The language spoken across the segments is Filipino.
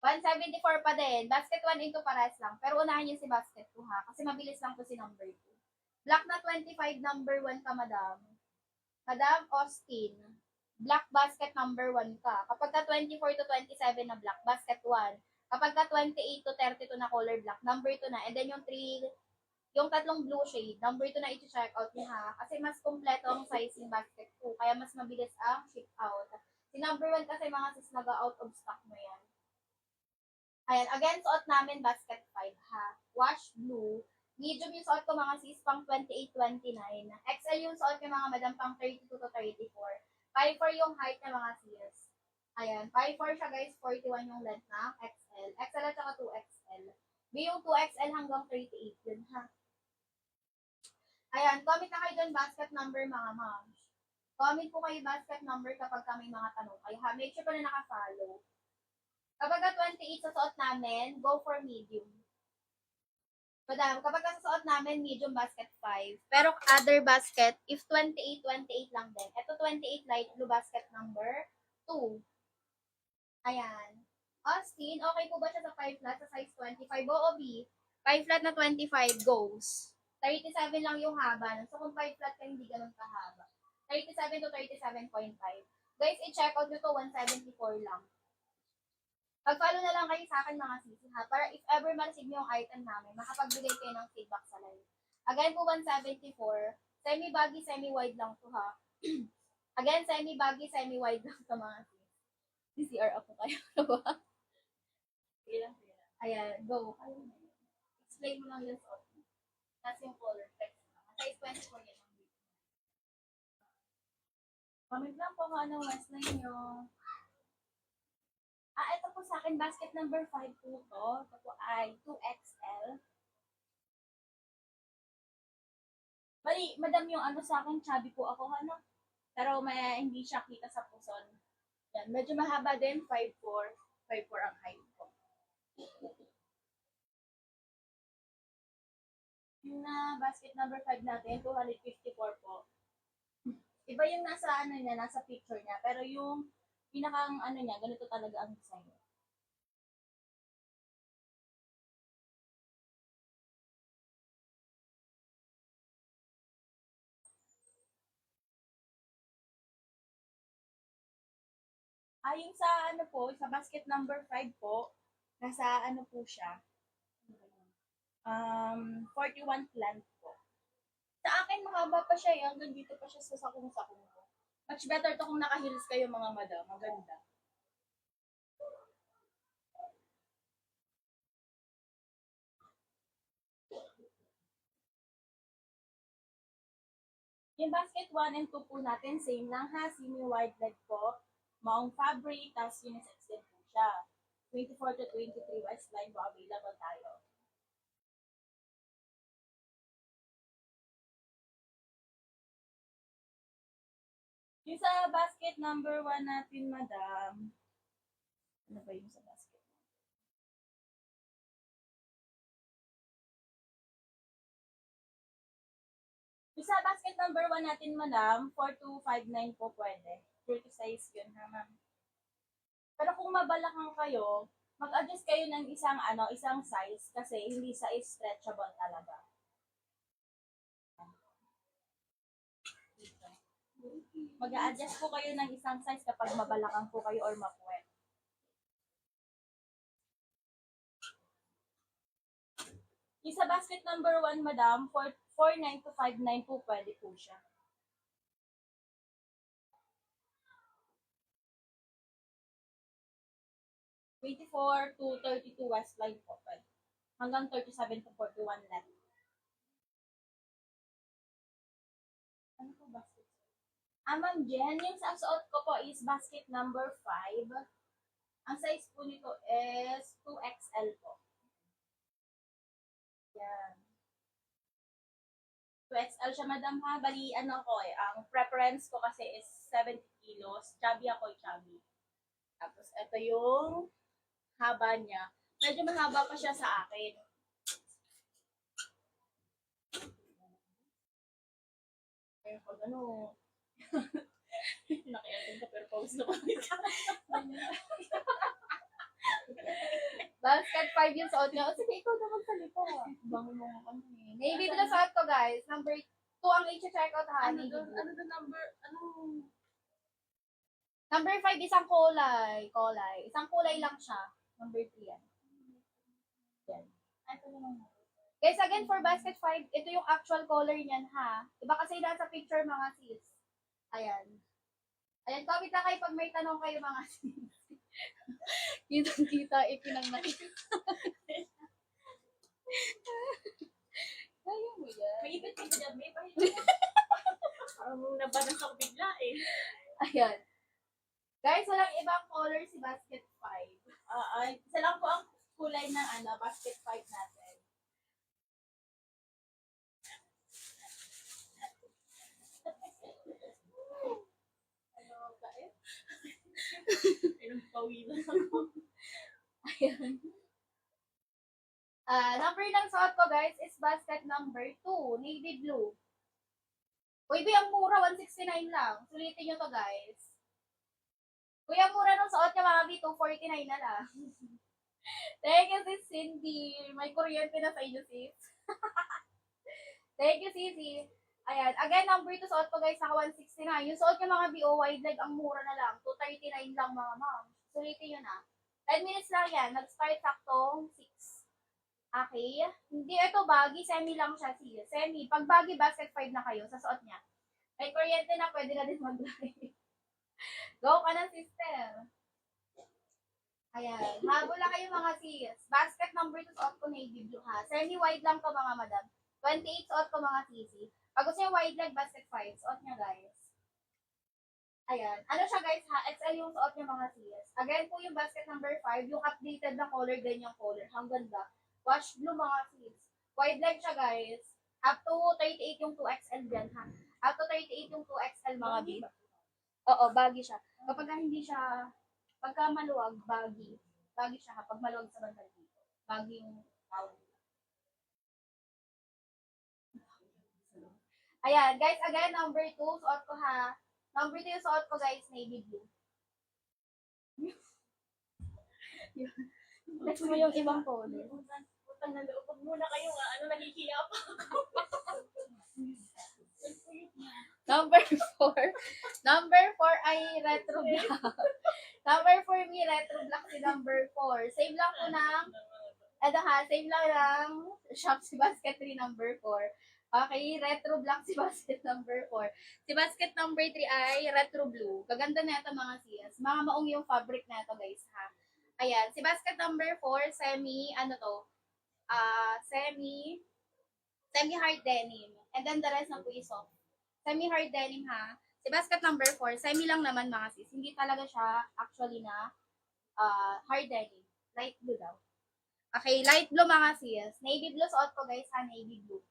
174 pa din. Basket 1 into pares lang. Pero unahin niyo si basket 2 ha. Kasi mabilis lang po si number 2. Black na 25, number 1 ka, madam. Madam Austin. Black basket number 1 ka. Kapag ka 24 to 27 na black, basket 1. Kapag ka 28 to 32 na color black, number 2 na. And then yung tatlong blue shade, number 2 na i-check out niya ha. Kasi mas kompleto ang sizing basket 2. Kaya mas mabilis ang ship out. Si number 1 kasi mga sis nag-out of stock mo yan. Ayan, again, suot namin basket 5 ha. Wash blue. Medium yung suot ko mga sis pang 28-29. XL yung suot ko mga madam pang 32 to 34. 5'4 yung height na mga sis. Ayan, 5'4 siya guys, 41 yung length na XL. XL at saka 2XL. May yung 2XL hanggang 38 yun ha. Ayan, comment na kayo dun basket number mga moms. Comment po kayo basket number kapag may mga tanong kayo ha. Make sure pa na nakafollow. Kapag 28 sa suot namin, go for medium. Madam, kapag sa suot namin, medium basket 5. Pero other basket, if 28, 28 lang din. Ito 28 light blue basket number 2. Ayan. Austin, okay po ba siya sa 5 flat sa size 25? Oo, B. 5 flat na 25 goes. 37 lang yung haba. So kung 5 flat ka, hindi ganun kahaba. 37 to 37.5. Guys, i-check out nyo to, 174 lang. Pag-follow na lang kayo sa akin mga sisi ha, para if ever ma-receive nyo yung item namin, makapagbigay kayo ng feedback sa live. Again po, 174. Semi-baggy, semi-wide lang to ha. Again, semi-baggy, semi-wide lang to mga sisi. CCR ako kayo. Ayan, go. Explain mo lang yung suot. That's yung color text. Size 24 yan. Comment lang po kung anong waistline nyo. Ito po sa akin, basket number 5 po to. Ito po ay 2XL. Bali, madam yung ano sa akin, chubby po ako, ano? Pero may, hindi siya kita sa puson. Yan, medyo mahaba din, 5'4". 5'4 ang height ko. Yung na basket number 5 natin, 254 po. Iba yung nasa ano niya, nasa picture niya. Pero yung pinakang ano niya, ganito talaga ang design. Yung sa ano po, sa basket number 5 po, nasa ano po siya, 41 plant po. Sa akin, mahaba pa siya, hanggang dito pa siya sa sakong-sakong ko. Much better to kung naka-heels kayo mga madam, maganda. Yung basket 1 and 2 po natin, same lang ha, semi-wide leg po. Maong fabric, tapos unisex din po siya. 24 to 23 waistline po available tayo. Yung sa basket number 1 natin, madam. Ano ba yung sa basket? Yung sa basket number 1 natin, madam, 4259 po pwede. 30 size yun ha, ma'am. Pero kung mabalakang kayo, mag-adjust kayo ng isang size kasi hindi size stretchable talaga. Mag-a-adjust po kayo ng isang size kapag mabalakang po kayo or mapuwet. Yung sa basket number 1, madam, 49 to 59 po pwede po siya. (24 to 32 waistline po pwede. Hanggang 37 to 41 length. Ano po basket? Ma'am Jen, yung sa suot ko po is basket number 5. Ang size po nito is 2XL po. Yan. 2XL siya, madam ha. Bali, ano ko ang preference ko kasi is 70 kilos. Chubby ako, chubby. Tapos, ito yung haba niya. Medyo mahaba pa siya sa akin. Ayun, pag ano, nakiatin ka pero pause na pawis ka. Basket 5 yung suot niya. O, sige, ikaw na magsalita. Bango mo nga kami. Navy blue suot ko, guys. Number 2 ang i-check out, ha? Ano Navy doon? blue. Ano doon number? Anong... Number 5, isang kulay. Isang kulay lang siya. Number 3 yan. Yan. Ito naman. Guys, again, for basket 5, ito yung actual color niyan, ha? Iba kasi nasa picture, mga sis. Ayan. Ayan, comment na kayo pag may tanong kayo, mga sis. Kitang-kita, ipinangnay. Kaya mo yan. May ibig ka dyan, may pahit. Parang nabanas ako bigla eh. Ayan. Guys, walang ibang color si basket 5. Isa lang po ang kulay ng basket 5 natin. Ano ba eh? Anong pawilan ako. Ayan. Number ng suot ko, guys, is basket number 2, navy blue. Uy, ang mura, 169 lang. Sulitin nyo to, guys. Uy, ang mura ng suot niya, mga B, 249 na lang. Thank you, sis Cindy. May kuryente na sa inyo, sis. Thank you, Sisi. Ayan. Again, number 2 suot ko, guys, naka 169. Yung suot niya, mga BO wide leg, ang mura na lang. 239 lang, mga ma'am. Sulitin nyo na. 10 minutes lang yan. Nag-start saktong 6. Okay? Hindi ito baggy, semi lang siya, sis. Semi. Pag baggy, basket 5 na kayo sa suot niya. May kuryente na, pwede na din mag-live. Go ka na, sister. Ayan. Habol na kayo, mga sis. Basket number 2 suot ko, navy blue, ha. Semi-wide lang to, mga madam. 28 suot ko, mga sisi. Pag gusto nyo wide leg, basket 5. Suot niya, guys. Ayan. Ano siya, guys, ha? XL yung suot niya, mga sis. Again po yung basket number 5, yung updated na color, ganyang color. Ang ganda. Wash blue, mga sis. Wide leg siya, guys. Up to 38 yung 2XL dyan, ha. Up to 38 yung 2XL, mga B. Oo, baggy siya. Kapag hindi siya, pagka maluwag, baggy. Baggy siya kapag maluwag sa bandang dito. Baggy yung tawag. Ayan, guys, again, number 2, suot ko, ha. Number 2 yung suot ko, guys, navy blue. Next mo yung ibang color. Utang na loob. Huwag muna kayo nga. Nahihiya pa ako. Number 4. Number 4 ay retro black. Number 4 me, retro black si number 4. Save lang po ng, eto ha, save lang ng shop si basket 3 number 4. Okay, retro black si basket number 4. Si basket number 3 ay retro blue. Kaganda na ito, mga sis. Mga maong yung fabric na ito, guys, ha. Ayan, si basket number 4, semi, ano to, semi hard denim. And then the rest na po is soft. Semi hard denim, ha. Si basket number 4, semi lang naman, mga sis. Hindi talaga siya actually na hard denim. Light blue daw. Okay, light blue, mga sis. Navy blue suot ko, guys, ha. Navy blue.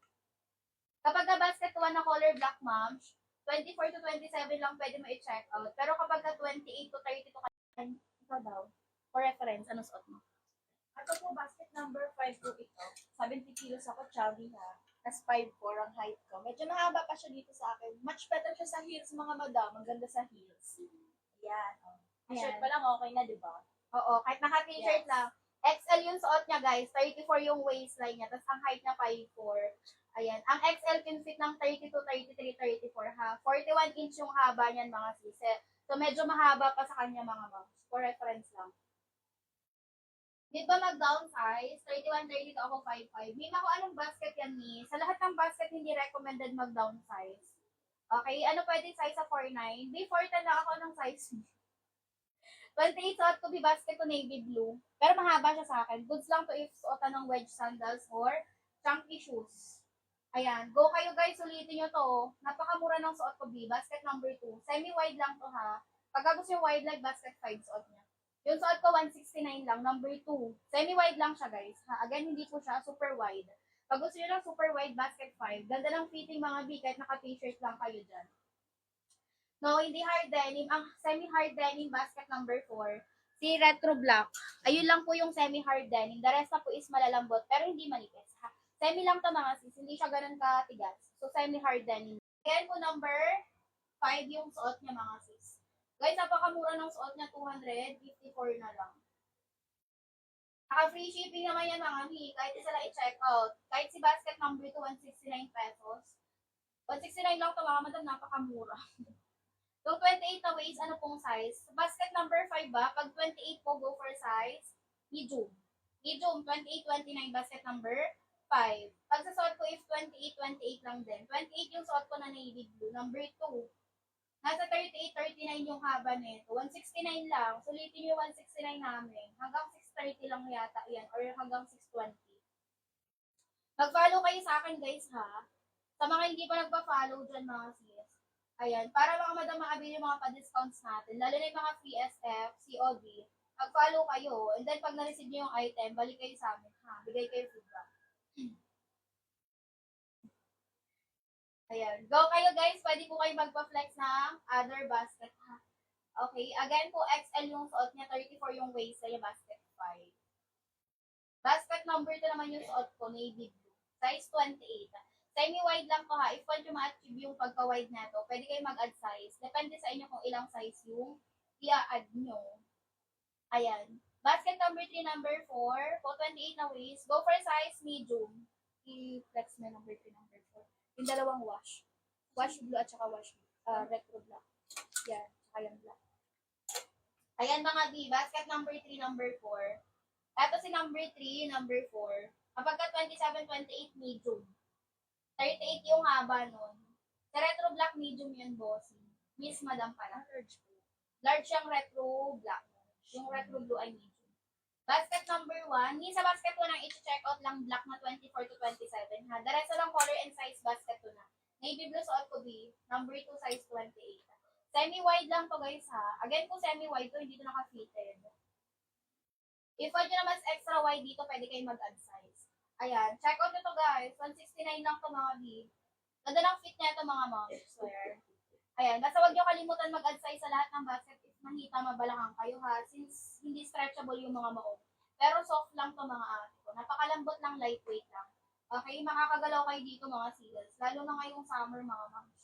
Kapag ka basket 1 na color black, ma'am, 24 to 27 lang pwede mo i-check out. Pero kapag ka 28 to 32 ito daw. For reference, ano suot mo? Ako po, basket number 5 po ito. 70 kilos ako, chubby ha. Tapos 5'4" ang height ko. Medyo mahaba pa siya dito sa akin. Much better siya sa heels, mga madam. Ang ganda sa heels. Ayan. Oh. Shirt pa lang, okay na, di ba? Oo, kahit naka-t-shirt lang. XL yung suot niya, guys. 34 yung waistline niya. Tapos ang height niya 5'4". Ayan. Ang XL can fit ng 32, 33, 34, ha. 41 inch yung haba niyan, mga sis. So, medyo mahaba pa sa kanya, mga moms. For reference lang. Di ba mag-downsize? 31, 32, ako 5'5". May kung anong basket yan ni. Sa lahat ng basket, hindi recommended mag-downsize. Okay, ano pwede size sa 4'9"? Di 4'10" lang ako ng size. 28 suot ko, basket ko navy blue. Pero mahaba siya sa akin. Goods lang to if suotan ng wedge sandals or chunky shoes. Ayan, go kayo, guys, ulitin nyo to. Napakamura ng suot ko, basket number 2. Semi-wide lang to, ha. Pagka gusto nyo wide leg, basket 5 suot niya. Yung suot ko, 169 lang, number 2. Semi-wide lang siya, guys. Ha? Again, hindi po siya super wide. Pag gusto nyo ng super wide, basket 5. Ganda ng fitting, mga B, kahit naka-t-shirt lang kayo dyan. No, hindi hard denim. Ang semi-hard denim, basket number 4. Si retro black. Ayun lang po yung semi-hard denim. The rest na po is malalambot, pero hindi manipis, ha. Semi lang to, mga sis. Hindi siya ganun katigas. So, semi-hard denim. Ayan po, number 5 yung suot niya, mga sis. Guys, napakamura ng suot niya, 254 na lang. Naka-free shipping naman yan mga mi. Kahit isa lang i-check out. Kahit si basket number 2, 169 pesos. 169 lang to mga madam, napakamura. Yung 28 na waist, ano pong size? Basket number 5 ba? Pag 28 po, go for size medium. Medium, 28, 29, basket number 5. Pag sa suot ko, if 28, 28 lang din. 28 yung suot ko na navy blue. Number 2. Nasa 38, 39 yung haba nito. 169 lang. Sulitin yung 169 namin. Hanggang 630 lang yata yan. Or hanggang 620. Mag-follow kayo sa akin guys ha. Sa mga hindi pa nagpa-follow dyan mga sis. Ayan. Para mga madam makabili yung mga pa-discounts natin. Lalo na yung mga free SF, COD. Mag-follow kayo. And then pag na-receive nyo yung item, balik kayo sa amin ha. Bigay kayo feedback. Ayan. Go kayo guys. Pwede po kayo magpa-flex ng other basket ha. Okay. Again po, XL yung suot niya. 34 yung waist sa basket 5. Basket number 2 naman yung suot ko. Navy blue. Size 28. Semi-wide lang to ha. If want nyo ma-achieve yung pagka-wide na to, pwede kayo mag-add size. Depende sa inyo kung ilang size yung i-add nyo. Ayan. Basket number 3, number 4. Po 28 na waist. Go for size medium. I-flex na number 3, number 4. Yung dalawang wash. Wash blue at saka wash retro black. Yan. Saka yung black. Ayan mga B. Basket number 3, number 4. Ito si number 3, number 4. Kapag ka 27, 28, medium. 38 yung haba nun. Sa retro black, medium yun, bossy. Miss Madam pala. Large yung retro black. Yung retro blue ay medium. Basket number 1. Sa basket 1 ang i-check out lang black na 24 to 27. Ha? The rest lang color and size basket 2 na. Navy blue suot ko B. Number 2 size 28. Semi-wide lang to guys ha. Again po semi-wide to, hindi to naka-fitted. If want nyo na mas extra wide dito, pwede kayo mag-add size. Ayan. Check out nyo to guys. 169 lang to mga B. Ganda ng fit nito mga moms. Swear. Ayan. Basta huwag nyo kalimutan mag-add size sa lahat ng basket. If mahita, mabalakang kayo ha. Since hindi stretchable yung mga maong. Pero soft lang to mga ate ko. Napakalambot lang, lightweight lang. Okay, makakagalaw kayo dito mga seagulls. Lalo na ngayong summer mga moms.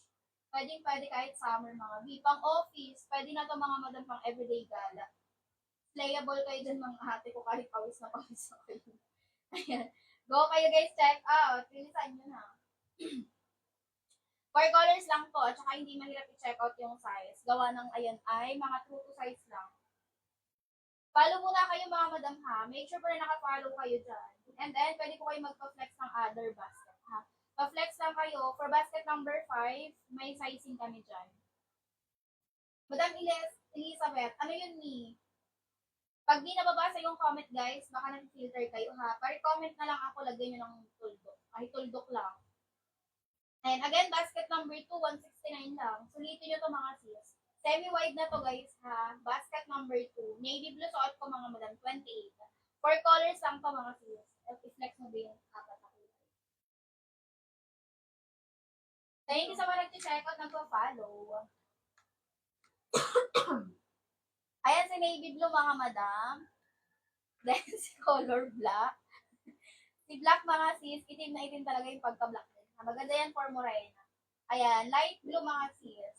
Pwede kahit summer mga B. Pang office, pwede na to mga madam pang everyday gala. Playable kayo dyan mga ate ko kahit pawis na kayo. Ayan. Go kayo guys, check out. Pilisan nyo na. 4 colors lang to, at saka hindi mahirap i-check out yung size. Gawa ng ayan ay mga true to size lang. Follow muna kayo mga madam ha. Make sure po na naka-follow kayo dyan. And then, pwede po kayo magpa-flex ng other basket ha. Pa-flex lang kayo. For basket number 5, may sizing kami dyan. Madam Elizabeth, ano yun ni? Pag di nababasa yung comment guys, baka nag-filter kayo ha. Pare-comment na lang ako, lagyan nyo ng tuldok. Kahit tuldok lang. And again, basket number 2, 169 lang. Sulitin nyo to mga sis. Semi-wide na to guys ha. Basket number 2. Navy blue suot ko mga madam, 28. 4 colors lang to mga sis. I-flex mo ba yung apat na kulay. Thank you sa mga nag-check out, nagpa-follow. Ayan si navy blue mga madam. Then si color black. Si black mga sis, itim na itim talaga yung pagka-black din. Maganda yan for morena. Ayan, light blue mga sis.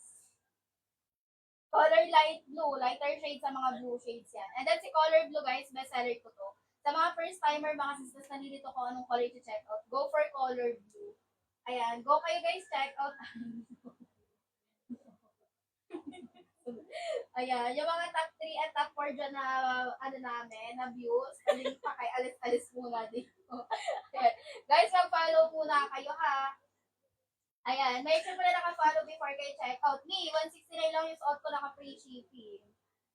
Color light blue, lighter shade sa mga blue shades yan. And then si color blue guys, best seller ko to. Sa mga first timer, mga sisters na nilito ko anong color to check out, go for color blue. Ayan, go kayo guys, check out. Ayan, yung mga top 3 at top 4 dyan na, ano namin, na views, kaling pa kay alis-alis muna dito. Ayan. Guys, mag-follow muna kayo ha. Ayan, make sure mo na naka-follow before kayo check out. Me, 169 lang yung suot ko, naka-free shipping.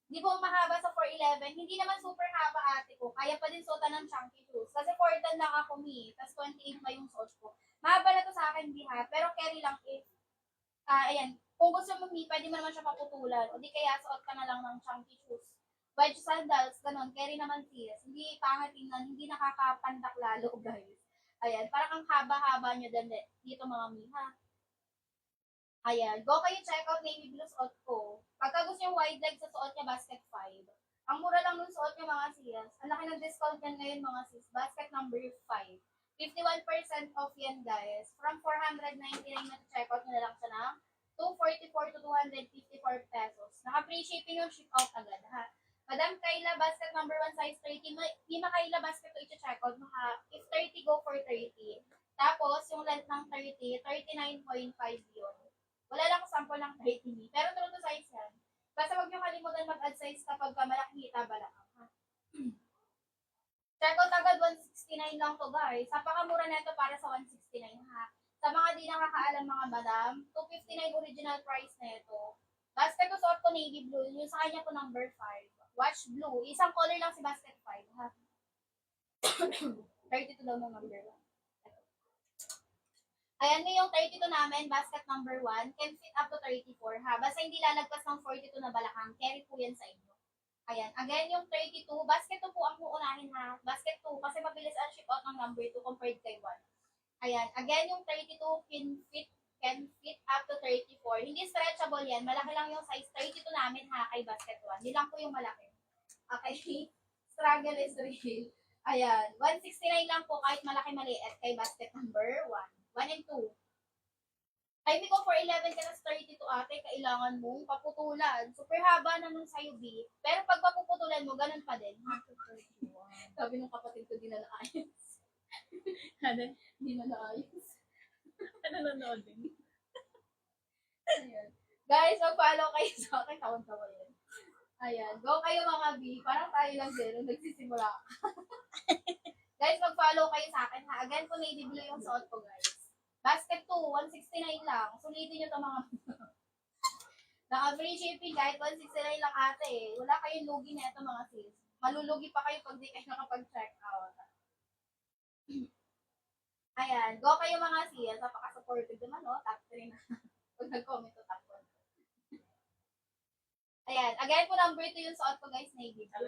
Hindi po mahaba sa 411. Hindi naman super haba ate ko. Kaya pa din suotan ng chunky shoes. Kasi 410 lang ako, me. Tapos 28 pa yung suot ko. Mahaba na to sa akin, di ha. Pero carry lang if, ayan, kung gusto mo, mi, pwede mo naman siya paputulan. O di kaya suot ka na lang ng chunky shoes. Wedge sandals, ganun. Carry naman sis. Hindi pangit tingnan, hindi nakakapandak lalo, guys. Ayan, parang ang haba-haba nyo dito mga mi, ha. Ayan, go kayo check out navy blue suot ko. Pagka gusto yung wide leg sa suot niya, basket 5. Ang mura lang nung suot niya mga sis. Ang laki ng discount yan ngayon mga sis. Basket number 5. 51% off yan guys. From 499 na check out nyo na lang siya ng 244 to 254 pesos. Naka-free shipping yung ship out agad ha. Madam Kayla, basket number 1, size 30. Mima Kayla, basket to i-check out mo ha. If 30, go for 30. Tapos, yung length ng 30, 39.5 yun. Wala lang sample ng 30. Pero true to size yan. Basta huwag nyo kalimutan mag-add size kapag ka malaki hita balakang ha. Check out agad 169 lang to guys. Napakamura na ito para sa 169 ha. Sa mga di nakakaalam mga madam, 259 original price na ito. Basket ko suot ko navy blue. Yung sa kanya ko number 5. Watch blue. Isang color lang si basket 5 ha. 32 daw ng number 1. Ayan nga yung 32 namin, basket number 1, can fit up to 34 ha. Basta hindi lalagpas ng 42 na balakang, carry po yan sa inyo. Ayan, again yung 32, basket 2 po ang uunahin ha. Basket 2, kasi mabilis ang ship out ng number 2 compared kay 1. Ayan, again yung 32 can fit up to 34. Hindi stretchable yan, malaki lang yung size 32 namin ha kay basket 1. Hindi lang po yung malaki. Okay, struggle is real. Ayan, 169 lang po kahit malaki maliit kay basket number 1 and 2. Ay, may ko for 11 ka na 32 ate, kailangan mong paputulan. Super haba na nun sa'yo, B. Pero pag papuputulan mo, ganun pa din. Sabi ng kapatid ko, di na naayos. Ano? Di na naayos. Nanonood din. Ayan. Guys, mag-follow kayo sa akin. Taon-tawa yan. Ayan. Go kayo mga B. Parang tayo lang zero. Nagsisimula. Guys, mag-follow kayo sa akin ha. Again, kung navy blue yung suot ko, guys. Basket 2, 169 lang. Sulitin nyo to mga naka-free shipping kahit 169 lang ate eh. Wala kayong lugi na ito mga sis. Malulugi pa kayo pag di kayo nakapag-check out. Ayan. Go kayo mga sis. Napaka-supportive naman, no? Top 3 na. Pag nag-comment to top 1. Ayan. Again po number 2 yung suot ko guys. Navy blue.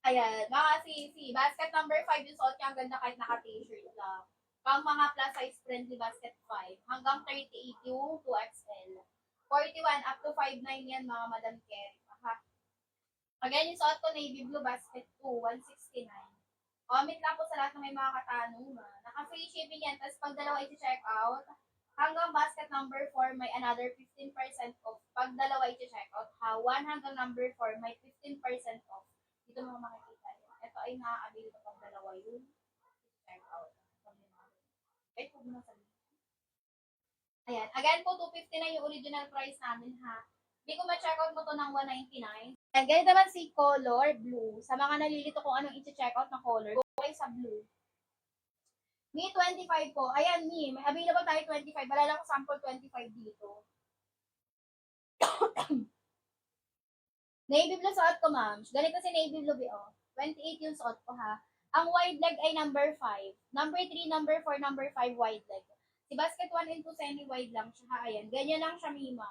Ayan, mga sisi. Basket number 5 yung suot niya. Ang ganda kahit naka-t-shirt lang. Pang mga plus size friendly basket 5. Hanggang 38 yung 2XL. 41 up to 59 yan mga Madam Kerry. Ha? Again, yung suot ko navy blue basket 2. 169. Comment lang po sa lahat na may mga katanungan. Naka-free shipping yan. Tapos pag dalawa i-check out, hanggang basket number 4 may another 15% off. Pag dalawa i-check out, ha? 1 hanggang number 4 may 15% off. Dito mga makikita yun. Ito ay na-avail ko pag dalawa yung check out. Ay, huwag mo na sabihin. Ayan. Again po, 250 na yung original price namin ha. Hindi ko ma-check out mo to ng 199. And ganyan naman si color blue. Sa mga nalilito kung anong i-check out na color, go kayo sa blue. Mi 25 po. Ayan, Mi. May available tayo 25. Wala lang ko sample 25 dito. Navy blue suot ko, ma'am. Ganito si navy blue, oh. 28 yung suot ko, ha. Ang wide leg ay number 5. Number 3, number 4, number 5 wide leg. Si basket 1 and 2 semi-wide lang siya, ha. Ayan. Ganyan lang siya, Mima.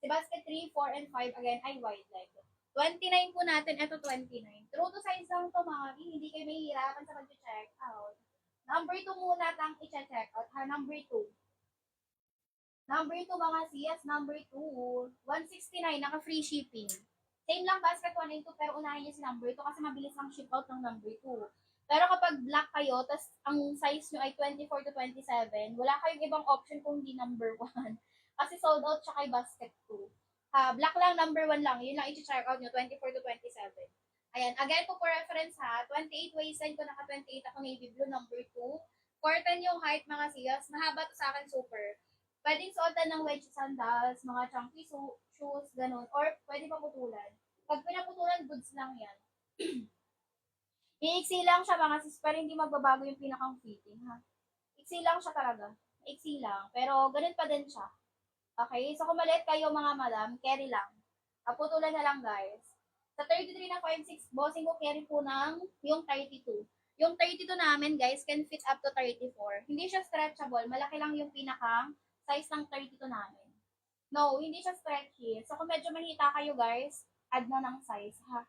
Si basket 3, 4, and 5, again, ay wide leg. 29 po natin. Ito 29. True to size lang to, mami. Hindi kayo mahihirapan sa pag-check out. Number 2 muna tang i-check out, ha. Number 2. Number 2, mga siyas. Number 2. 169. Naka-free shipping. Same lang basket 1 and 2, pero unahin niyo si number 2 kasi mabilis lang ship out ng number 2. Pero kapag black kayo, tas ang size nyo ay 24 to 27, wala kayong ibang option kung hindi number 1. Kasi sold out siya kay basket 2. Black lang, number 1 lang. Yun lang i-check out nyo, 24 to 27. Ayan, again po for reference ha, 28 waistline ko, naka 28 ako navy blue, number 2. 410 yung height mga siyas, mahaba to sa akin super. Pwedeng suotan ng wedge sandals, mga chunky shoes, ganun. Or pwede paputulan. Pag pinaputulan, goods lang yan. Iiksi lang siya mga sis, pero hindi magbabago yung pinakang fitting, ha? Iksi lang siya talaga. Iksi lang. Pero ganun pa din siya. Okay? So kung maliit kayo mga madam, carry lang. Paputulan na lang guys. Sa 33 na 5'6", bossing ko carry po ng yung 32. Yung 32 namin guys, can fit up to 34. Hindi siya stretchable. Malaki lang yung pinakang size ng 32 namin. No, hindi siya stretchy. So, kung medyo mahita kayo guys, add na ng size, ha?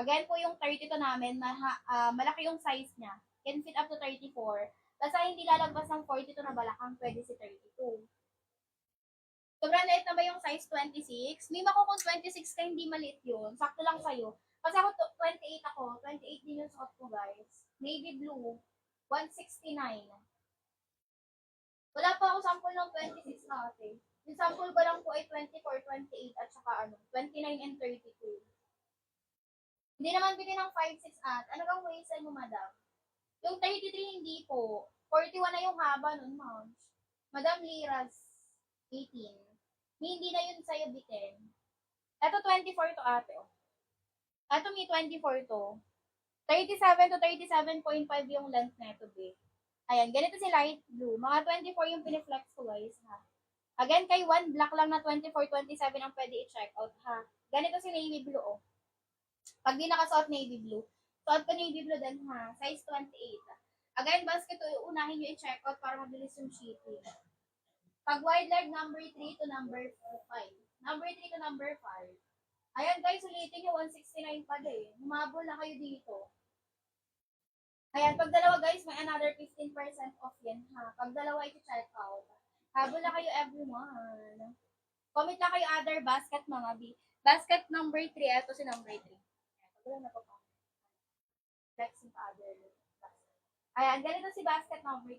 Again po yung 32 namin, malaki yung size niya. Can fit up to 34. Basta hindi lalagpas ng 42 na balakang, pwede si 32. Sobrang liit na ba yung size 26? May mako kung 26 ka, hindi maliit yun. Sakto lang sa'yo. Kasi ako, 28 ako. 28 din yung suot ko guys. Navy blue. 169. Wala pa ako sample ng 26 ate. Yung sample ko lang po ay 24, 28, at saka 29 and 32. Hindi naman bigay ng 5, 6 at. Ano bang waistline mo, madam? Yung 33 hindi po. 41 na yung haba nun, ma'am. Madam Liras, 18. Hindi na yun sa'yo bitin. Ito 24 to ate, oh. Ito may 24 to. 37 to 37.5 yung length na ito, be. Ayan, ganito si light blue. Mga 24 yung piniflex ko, guys, ha. Again, kay one black lang na 24, 27 ang pwede i-check out, ha. Ganito si navy blue, oh. Pag di nakasuot navy blue, suot ko navy blue din, ha. Size 28. Again, basket, unahin nyo i-check out para mabilis yung shipping. Pag wide leg, number 3 to number 5. Number 3 to number 5. Ayan, guys, ulitin nyo, 169 pa din. Humabol na kayo dito. Ayan, pag dalawa, guys, may another 15% off yan, ha. Pag dalawa, i-check out. Habol na kayo, everyone. Comment na kayo other basket, mga B. Basket number 3. Ito si number 3. Ayan, na po pa. Flexing pa other basket. Ayan, ganito si basket number 2.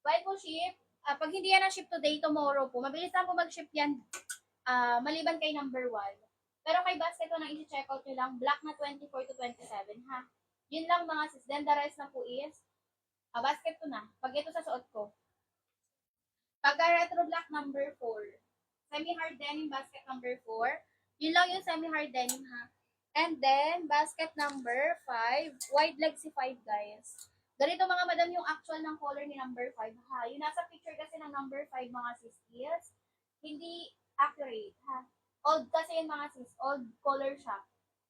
While po ship, pag hindi yan na-ship today, tomorrow po, mabilis lang po mag-ship yan, maliban kay number 1. Pero kay basket po nang i-check out nyo lang, black na 24 to 27, ha. Yun lang mga sis. Then the rest na po is, basket ko na. Pag ito sa suot ko. Pagka retro black number 4. Semi-hard denim basket number 4. Yun lang yung semi-hard denim, ha. And then, basket number 5. Wide leg si 5, guys. Ganito mga madam yung actual ng color ni number 5, ha. Yung nasa picture kasi ng number 5, mga sis, is hindi accurate, ha. Old kasi yung mga sis, old color siya.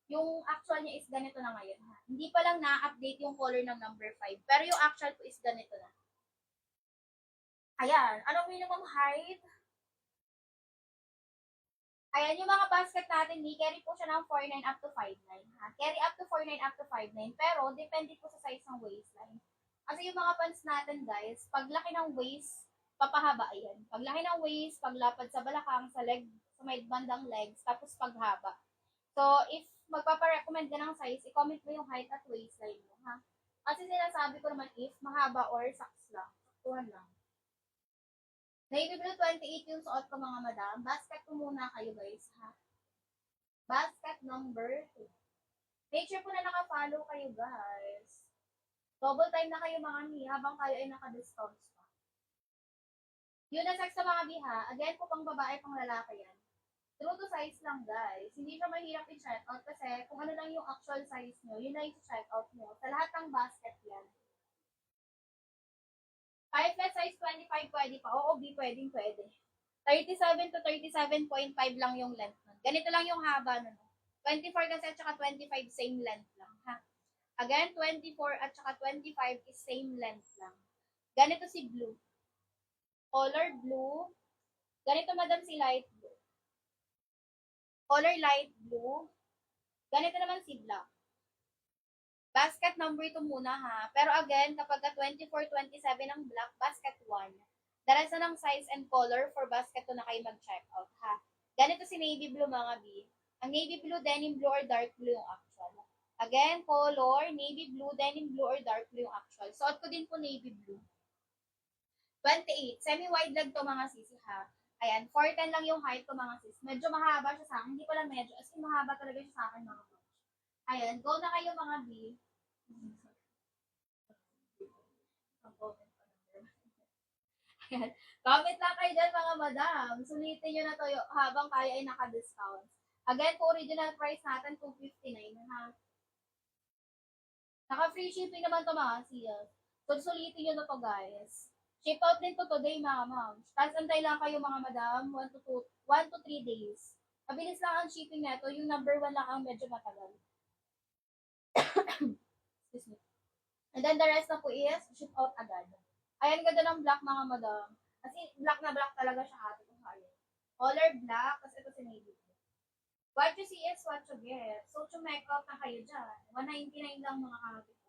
Yung actual niya is ganito na ngayon, ha. Hindi pa lang na-update yung color ng number 5. Pero yung actual po is ganito na. Ayan. Anong minimum height? Ayan, yung mga basket natin, carry po siya ng 4'9 up to 5'9. Ha? Carry up to 4'9 up to 5'9. Pero, depende po sa size ng waistline. Kasi yung mga pants natin, guys, paglaki ng waist, papahaba, ayan. Paglaki ng waist, paglapad sa balakang, sa leg, sa may bandang legs, tapos paghaba. So, if magpaparecommend ka ng size, i-comment mo yung height at waistline mo, ha? Kasi sinasabi ko naman if mahaba or saks lang. Saktuhan lang. Navy blue 28 yung suot ko, mga madam. Basket ko muna kayo, guys, ha? Basket number 2. Make sure po na naka-follow kayo, guys. Double time na kayo, mga mi, habang kayo ay naka-discounts pa. Yun na sex sa mga biha. Again po, pang babae, pang lalaki yan. True to size lang, guys. Hindi siya mahirap i-check out kasi kung ano lang yung actual size nyo, yun na i-check out nyo. Sa lahat ng basket yan. 5 plus size 25 pwede pa. Oo, B, pwede. 37 to 37.5 lang yung length nun. Ganito lang yung haba nun. 24 kasi at saka 25 same length lang, ha? Again, 24 at saka 25 is same length lang. Ganito si blue. Color blue. Ganito, madam, si light blue. Color light blue. Ganito naman si black. Basket number 2 muna, ha. Pero again, kapag 24, 27 ang black, basket 1. The rest na ng size and color for basket 2 na kayo mag-check out, ha. Ganito si navy blue, mga B. Ang navy blue, denim blue, or dark blue yung actual. Again, color, navy blue, denim blue, or dark blue yung actual. Suot ko din po navy blue. 28. Semi-wide leg to, mga sisi, ha. Ayan, 4'10 lang yung height ko, mga sis. Medyo mahaba siya sa akin. Hindi ko lang medyo. As in, mahaba talaga siya sa akin, mga B. Ayan, go na kayo, mga B. Comment lang kayo dyan, mga madam. Sulitin nyo na to habang kayo ay naka-discount. Again, po original price natin, $259, ha. Naka-free shipping naman to, mga siyas. So, sulitin nyo na to, guys. Ship out din to today, mga ma'am. Tapos antay lang kayo, mga madam, 1 to 3 days. Mabilis lang ang shipping neto. Yung number 1 lang ang medyo matagal. Excuse me. And then the rest na po is ship out agad. Ayan, ganda ng black, mga madam. Kasi black na black talaga siya, ate kung kaya. Color black, kasi ito si navy. What you see is what you get. So, to make up na kayo dyan. 199 lang, mga ate ko.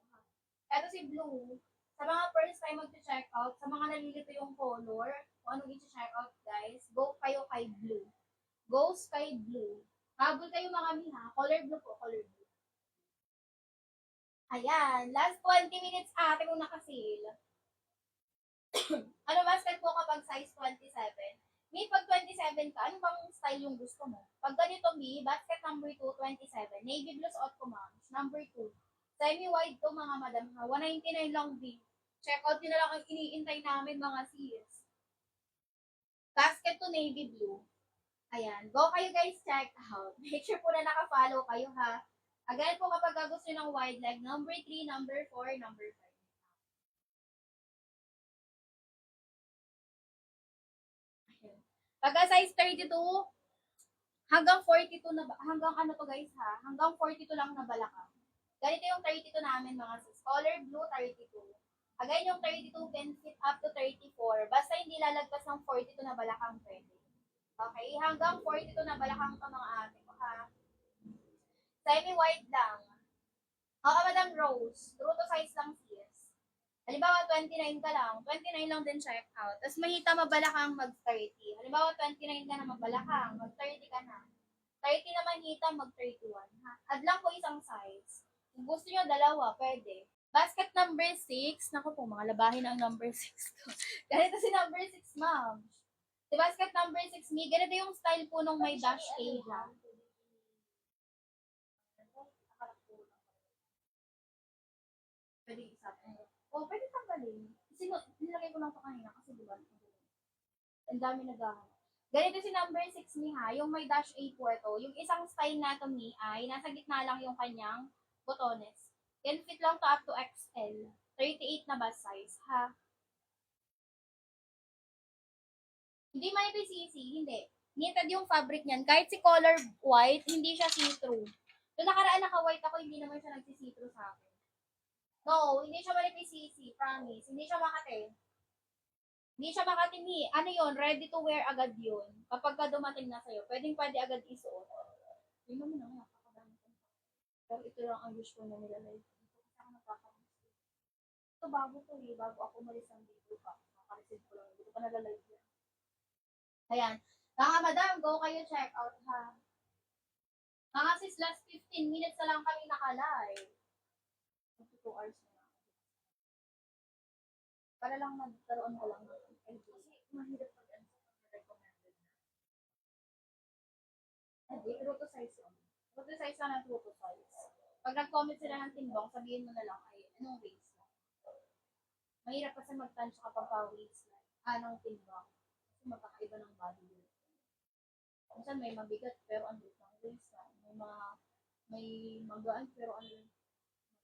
Ito si blue. Sa mga first time mag-check out, sa mga nalilito yung color, kung anong i-check out, guys, go kayo kay blue. Go sky blue. Habol kayo, mga miha. Color blue po, color blue. Ayan, last 20 minutes ate kung naka-sale. Ano basket po kapag size 27? Mi, pag 27 ka, ano bang style yung gusto mo? Pag ganito, Mi, basket number 2, 27. Navy blue suot ko, ma'am. Number 2. Semi-wide to, mga madam, ha? 199 lang, B. Check out nyo na lang ang iniintay namin, mga sis. Basket to navy blue. Ayan. Go kayo, guys, check out. Make sure po na naka-follow kayo, ha? Again po, kapag gusto nyo ng wide leg, number 3, number 4, number 5. Pagka size 32, hanggang 42 na, hanggang ano to guys ha, hanggang 42 lang na balakang. Ganito yung 32 namin mga sis. Color blue 32. Again, yung 32 can fit up to 34. Basta hindi lalagpas ng 42 na balakang pwede. Okay? Hanggang 42 na balakang to mga ate ko ha. Semi-white lang. Oo, Madam Rose. True to size lang sis. Halimbawa, 29 ka lang. 29 lang din check out. Tapos mahita mabalakang mag-30. Halimbawa, 29 ka na mabalakang. Mag-30 ka na. 30 na mahita, mag-31. Ha? Add lang po isang size. Kung gusto nyo dalawa, pwede. Basket number 6. Naku po, mga labahin ang number 6 ko. Ganito si number 6, ma'am. Si basket number 6, me, ganito yung style po nung may dash A, ha? Pwede isa. Oh, pwede tanggalin. Kasi nilagay ko lang ito kanina kasi diba, ang dami naghahanap. Ganito si number 6 ni ha, yung may dash A po ito. Yung isang style na ito ni ay nasa gitna lang yung kanyang botones. Can fit lang to up to XL. 38 na bust size ha. Hindi may PCC, hindi. Knitted yung fabric niyan. Kahit si color white, hindi siya see-through. Yung nakaraan naka-white ako, hindi naman siya nagsi-see-through sa akin. No, hindi siya may PCC, promise. Hindi siya makate. Hindi siya makatimi. Ano yun? Ready to wear agad yun. Kapag ka dumating na sa'yo, pwede agad isuot. Tingnan mo na nga, kakadami ko. Pero ito lang ang usual na nilalay. Dito kasi ako nakakamiss. Ito bago to eh. Bago ako umalis ng dito pa. Nakareceive ko lang. Dito pa nalalive yan. Ayan. Mga madam, go kayo check out ha. Mga sis, last 15 minutes na lang kami nakalive. 2 hours na lang. Para lang magkaroon ko lang ng idea. Kasi mahirap pag-recommended na. Hindi, true to size lang. True to size lang ang true to size. Pag nag-comment sila ng timbang, sabihin mo na lang ay anong waist lang. Mahirap kasi mag-tansya kapag pa-waist lang. Anong timbang. Kasi magkakaiba ng body weight. Minsan may mabigat pero ang liit ng waist lang. May magaan pero ang liit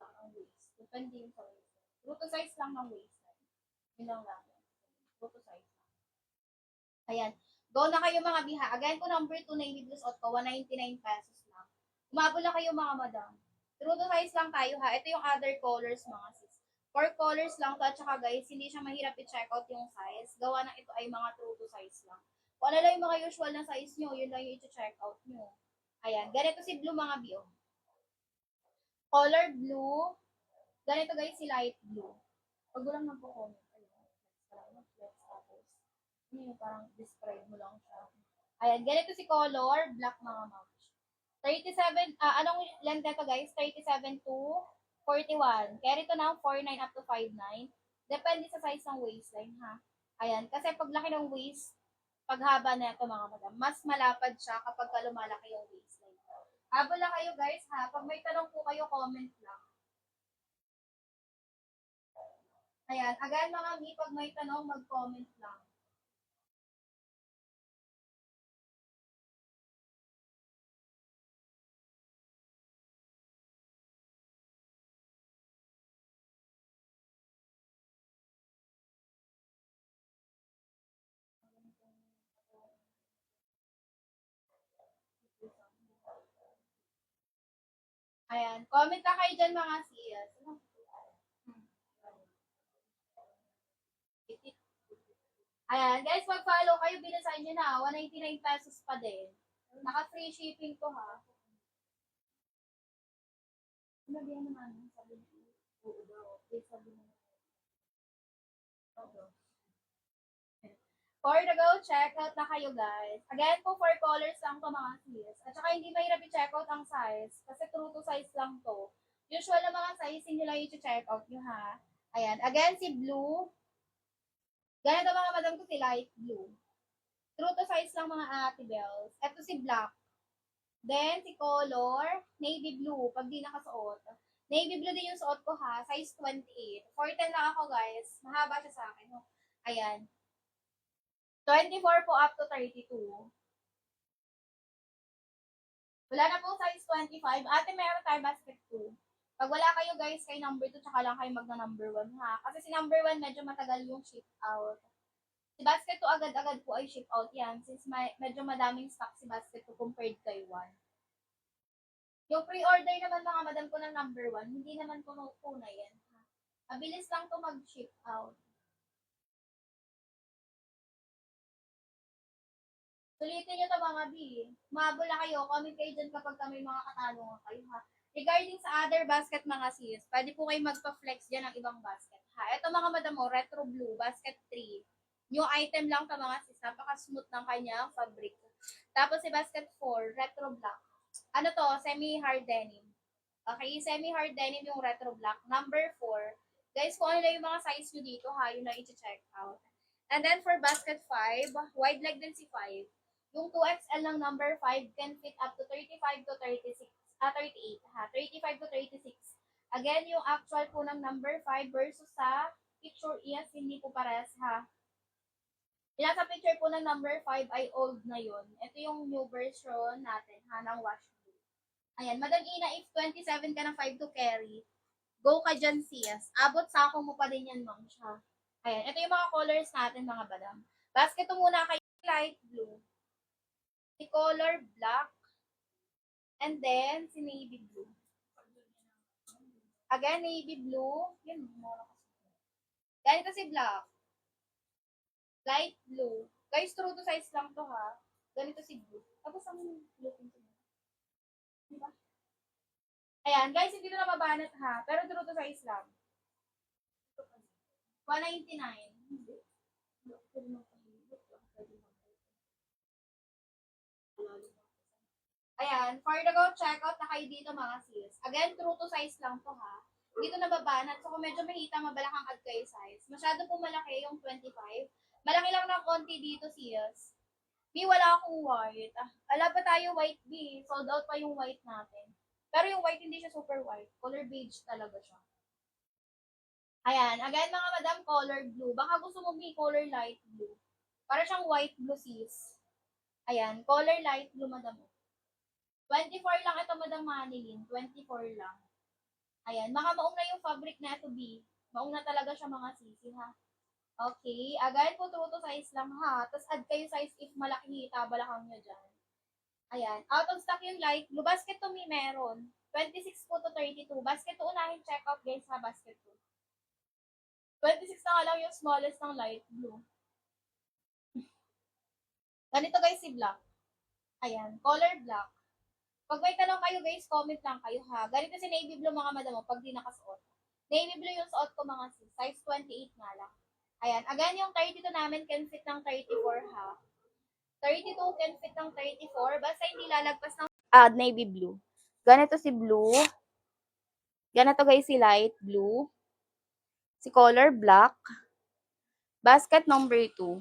ng waist. Depende yung sa waist. True to size lang ng waist lang. Yun lang lang. True to size lang. Ayan. Go na kayo mga biha. Again ko number 2 na i-blue suot ko, 199 pesos lang. Umabol na kayo mga madam. True to size lang tayo ha. Ito yung other colors mga sis. 4 colors lang to at saka guys, hindi siya mahirap i-check out yung size. Gawa na ito ay mga true to size lang. Kung ano lang yung mga usual na size nyo, yun lang yung i-check out nyo. Ayan. Ganito si blue mga bio. Color blue. Ganito guys si light blue. Pag walang nagpo-comment, ayun. Flex tapos. Ano yung parang describe mo lang siya. Ayan, ganito si color, black mga moms. 37, anong length nito guys? 37 to 41. Carry to na 49 up to 59. Depende sa size ng waistline ha. Ayan, kasi pag laki ng waist, paghaba na ito mga madam, mas malapad siya kapag lumalaki yung waistline. Habol lang kayo guys ha. Pag may tanong po kayo, comment lang. Ayan, again mga mi, pag may tanong, mag-comment lang. Ayan, comment na kayo dyan mga sis. Ayan, guys, mag-follow kayo, bilisan nyo na. 199 pesos pa din. Naka-free shipping to ha. Sabihan naman, sabi niyo. Oo daw. Please sabi mo. Oo. For the go, check out na kayo guys. Again po, 4 colors lang to mga sis. At saka hindi mahirap i-check out ang size. Kasi true to size lang to. Usual na mga size, hindi lang i-check out nyo ha. Ayan. Again, si blue. Ganito mga madam ko si light blue. True to size lang mga ate bells. Ito si black. Then, si color, navy blue, pag di nakasuot. Navy blue din yung suot ko ha, size 28. 4'10 lang ako guys. Mahaba siya sa akin. Oh. Ayan. 24 po up to 32. Wala na po size 25. Ate, meron tayo basket 2. Pag wala kayo guys, kay number 2, tsaka lang kayo magna number 1 ha. Kasi si number 1 medyo matagal yung ship out. Si basket 2 agad-agad po ay ship out yan since medyo madaming stock si basket 2 compared kay 1. Yung pre-order naman mga madam ko ng number 1, hindi naman po na yan. Ha? Mabilis lang to mag-ship out. Sulitin nyo to mga B. Mabol na kayo. Comment kayo dyan kapag may mga katanungan kayo ha. Regarding sa other basket mga sis, pwede po kayo magpa-flex dyan ng ibang basket ha. Ito mga madam mo, retro blue, basket 3. New item lang to mga sis. Napaka-smooth ng kanyang fabric. Tapos si basket 4, retro black. Ano to? Semi-hard denim. Okay, semi-hard denim yung retro black. Number 4. Guys, kung ano na yung mga size nyo dito ha, yun na i-check out. And then for basket 5, wide leg din si 5. Yung 2XL ng number 5 can fit up to 35 to 36, 38 ha, 35 to 36. Again, yung actual po ng number 5 versus sa picture is hindi po pares ha. Yung nasa picture po ng number 5 ay old na yun. Ito yung new version natin ha, ng wash blue. Ayan, Madam Ina, if 27 ka na 5 to carry, go ka dyan sis. Abot sako mo pa din yan, ma'am siya. Ayan, ito yung mga colors natin mga badam. Basket to muna kay light blue. Si color black, and then si navy blue. Again, navy blue. Yun, ganito si black. Light blue. Guys, true to size lang to ha. Ganito si blue. Tapos ang blue pink. Diba? Ayan, guys, hindi to na mabanat ha. Pero true to size lang. 199. Hindi. Ayan, for the go checkout na kayo dito mga sis. Again, true to size lang to ha. Dito nababanat. So kung medyo mahita, mabalakang add kayo size. Masyado po malaki yung 25. Malaki lang ng konti dito sis. B, wala akong white. Ala pa tayo white B. Sold out pa yung white natin. Pero yung white hindi siya super white. Color beige talaga siya. Ayan, again mga madam, color blue. Baka gusto mo B, color light blue. Para siyang white blue sis. Ayan, color light blue madam. 24 lang ito, Madam Manilin. 24 lang. Ayan. Makamaong na yung fabric na ito, B. Maong na talaga siya mga sisi, ha? Okay. Again po, true to size lang, ha? Tapos add kayo size if malaki hita, balakang nyo dyan. Ayan. Out of stock yung light blue. Basket to me meron. 26 po to 32. Basket to unahin check out, guys, ha? Basket to. 26 na nga lang yung smallest ng light blue. Ganito, guys, si black. Ayan. Color black. Pag may tanong kayo guys, comment lang kayo ha. Ganito si navy blue mga madamo pag di nakasuot. Navy blue yung suot ko mga sis. Size 28 nga lang. Ayan. Again, yung 32 namin can fit ng 34 ha. 32 can fit ng 34. Basta hindi lalagpas ng navy blue. Ganito si blue. Ganito guys si light blue. Si color black. Basket number 2.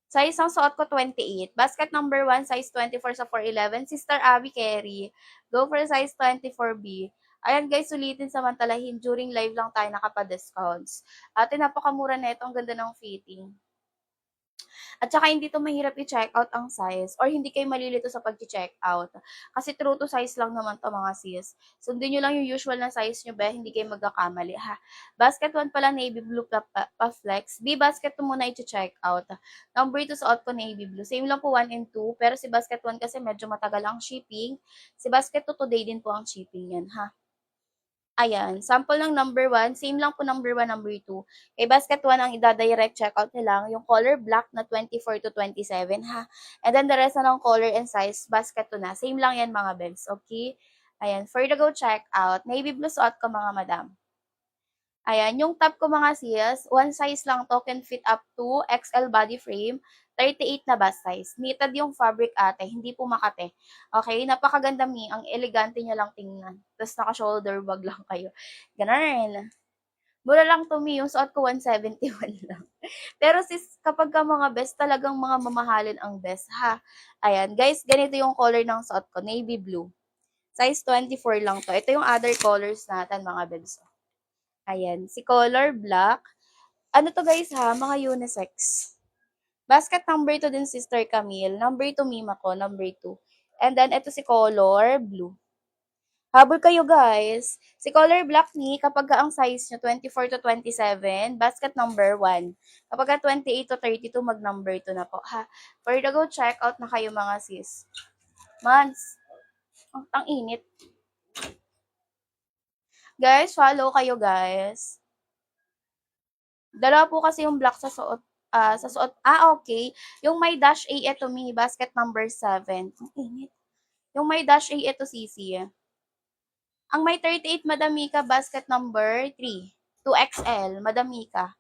Size ng suot ko 28. Basket number 1, size 24 sa 411. Sister Abby Carey. Go for size 24B. Ayan guys, sulitin samantalahin. During live lang tayo nakapa-discounts. Ate, napakamura na ito. Ang ganda ng fitting. At saka hindi to mahirap i-check out ang size or hindi kayo malilito sa pag-check out. Kasi true to size lang naman to mga sis. Sundin nyo lang yung usual na size nyo ba, hindi kayo magkakamali ha. Basket 1 pala navy blue pa flex. B basket 2 muna i-check out. Number 2 suot ko navy blue. Same lang po 1 and 2 pero si basket 1 kasi medyo matagal ang shipping. Si basket 2 today din po ang shipping yan ha. Ayan, sample ng number 1, same lang po number 1, number 2. Kay basket 1 ang ida-direct checkout nila, yung color black na 24 to 27 ha. And then the rest na ng color and size, basket 2 na. Same lang yan mga bens, okay? Ayan, for the go checkout, navy blue suot ko mga madam. Ayan, yung top ko mga sis, one size lang to, can fit up to XL body frame, 38 na bust size. Knitted yung fabric ate, hindi po makate. Okay, napakaganda mi, ang elegante niya lang tingnan. Tapos naka-shoulder bag lang kayo. Ganun. Mura lang to me, yung suot ko 171 lang. Pero sis, kapag ka mga best, talagang mga mamahalin ang best, ha? Ayan, guys, ganito yung color ng suot ko, navy blue. Size 24 lang to. Ito yung other colors natin, mga bebs. Ayan, si color black. Ano to guys ha, mga unisex. Basket number 2 din, Sister Camille. Number 2, Mima ko, number 2. And then, ito si color blue. Habol kayo guys. Si color black ni, kapag ang size nyo 24 to 27, basket number 1. Kapag 28 to 32, mag number 2 na po. Ha? For the go, check out na kayo mga sis. Mans, ang init. Guys, follow kayo guys. Dalawa po kasi yung black sa suot. Okay. Yung may dash A, ito mi, basket number 7. Ang init. Yung may dash A, ito CC. Ang may 38, Madam Mika, basket number 3. 2XL, Madam Mika.